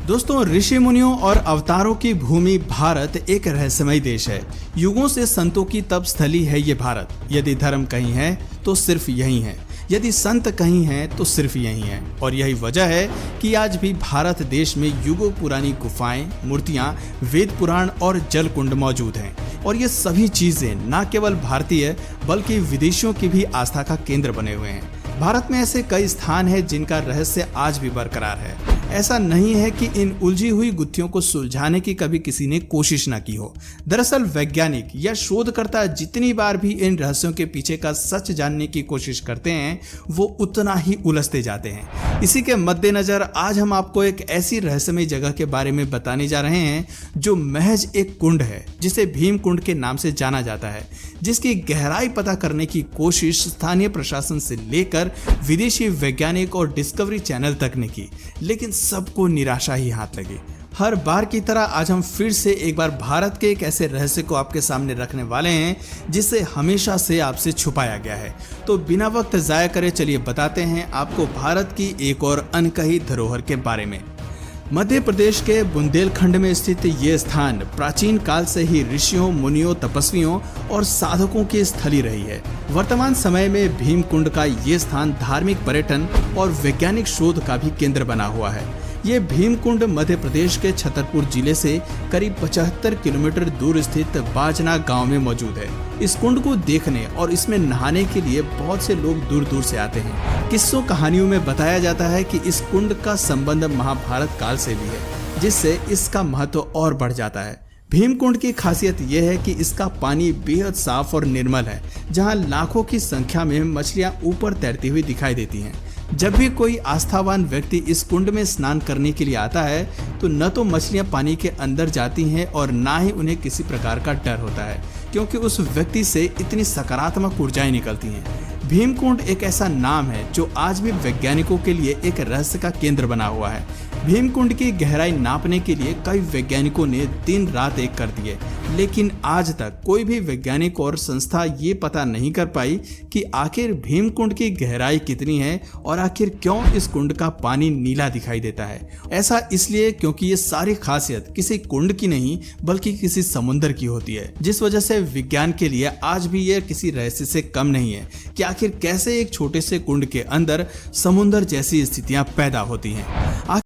दोस्तों, ऋषि मुनियों और अवतारों की भूमि भारत एक रहस्यमय देश है। युगों से संतों की तप स्थली है ये भारत। यदि धर्म कहीं है तो सिर्फ यही है, यदि संत कहीं हैं तो सिर्फ यही है। और यही वजह है कि आज भी भारत देश में युगों पुरानी गुफाएं, मूर्तियां, वेद पुराण और जल कुंड मौजूद हैं। और ये सभी चीजें न केवल भारतीय बल्कि विदेशियों की भी आस्था का केंद्र बने हुए हैं। भारत में ऐसे कई स्थान हैं जिनका रहस्य आज भी बरकरार है। ऐसा नहीं है कि इन उलझी हुई गुत्थियों को सुलझाने की कभी किसी ने कोशिश न की हो। दरअसल वैज्ञानिक या शोधकर्ता जितनी बार भी इन रहस्यों के पीछे का सच जानने की कोशिश करते हैं, वो उतना ही उलझते जाते हैं। इसी के मद्देनजर आज हम आपको एक ऐसी रहस्यमय जगह के बारे में बताने जा रहे हैं जो महज एक कुंड है, जिसे भीम कुंड के नाम से जाना जाता है, जिसकी गहराई पता करने की कोशिश स्थानीय प्रशासन से लेकर विदेशी वैज्ञानिक और डिस्कवरी चैनल तक ने की, लेकिन सबको निराशा ही हाथ लगी। हर बार की तरह आज हम फिर से एक बार भारत के एक ऐसे रहस्य को आपके सामने रखने वाले हैं जिसे हमेशा से आपसे छुपाया गया है। तो बिना वक्त जाया करे चलिए बताते हैं आपको भारत की एक और अनकही धरोहर के बारे में। मध्य प्रदेश के बुंदेलखंड में स्थित ये स्थान प्राचीन काल से ही ऋषियों, मुनियों, तपस्वियों और साधकों की स्थली रही है। वर्तमान समय में भीम कुंड का ये स्थान धार्मिक, पर्यटन और वैज्ञानिक शोध का भी केंद्र बना हुआ है। ये भीम कुंड मध्य प्रदेश के छतरपुर जिले से करीब 75 किलोमीटर दूर स्थित बाजना गांव में मौजूद है। इस कुंड को देखने और इसमें नहाने के लिए बहुत से लोग दूर दूर से आते हैं। किस्सों कहानियों में बताया जाता है कि इस कुंड का संबंध महाभारत काल से भी है, जिससे इसका महत्व और बढ़ जाता है। भीम कुंड की खासियत यह है कि इसका पानी बेहद साफ और निर्मल है, जहां लाखों की संख्या में मछलियां ऊपर तैरती हुई दिखाई देती हैं। जब भी कोई आस्थावान व्यक्ति इस कुंड में स्नान करने के लिए आता है तो न तो मछलियां पानी के अंदर जाती हैं और ना ही उन्हें किसी प्रकार का डर होता है, क्योंकि उस व्यक्ति से इतनी सकारात्मक ऊर्जाएं निकलती हैं। भीम कुंड एक ऐसा नाम है जो आज भी वैज्ञानिकों के लिए एक रहस्य का केंद्र बना हुआ है। भीम कुंड की गहराई नापने के लिए कई वैज्ञानिकों ने दिन रात एक कर दिए, लेकिन आज तक कोई भी वैज्ञानिक और संस्था ये पता नहीं कर पाई कि आखिर भीम कुंड की गहराई कितनी है और आखिर क्यों इस कुंड का पानी नीला दिखाई देता है। ऐसा इसलिए क्योंकि ये सारी खासियत किसी कुंड की नहीं बल्कि किसी समुद्र की होती है, जिस वजह से विज्ञान के लिए आज भी यह किसी रहस्य से कम नहीं है कि आखिर कैसे एक छोटे से कुंड के अंदर समुद्र जैसी स्थितियां पैदा होती हैं।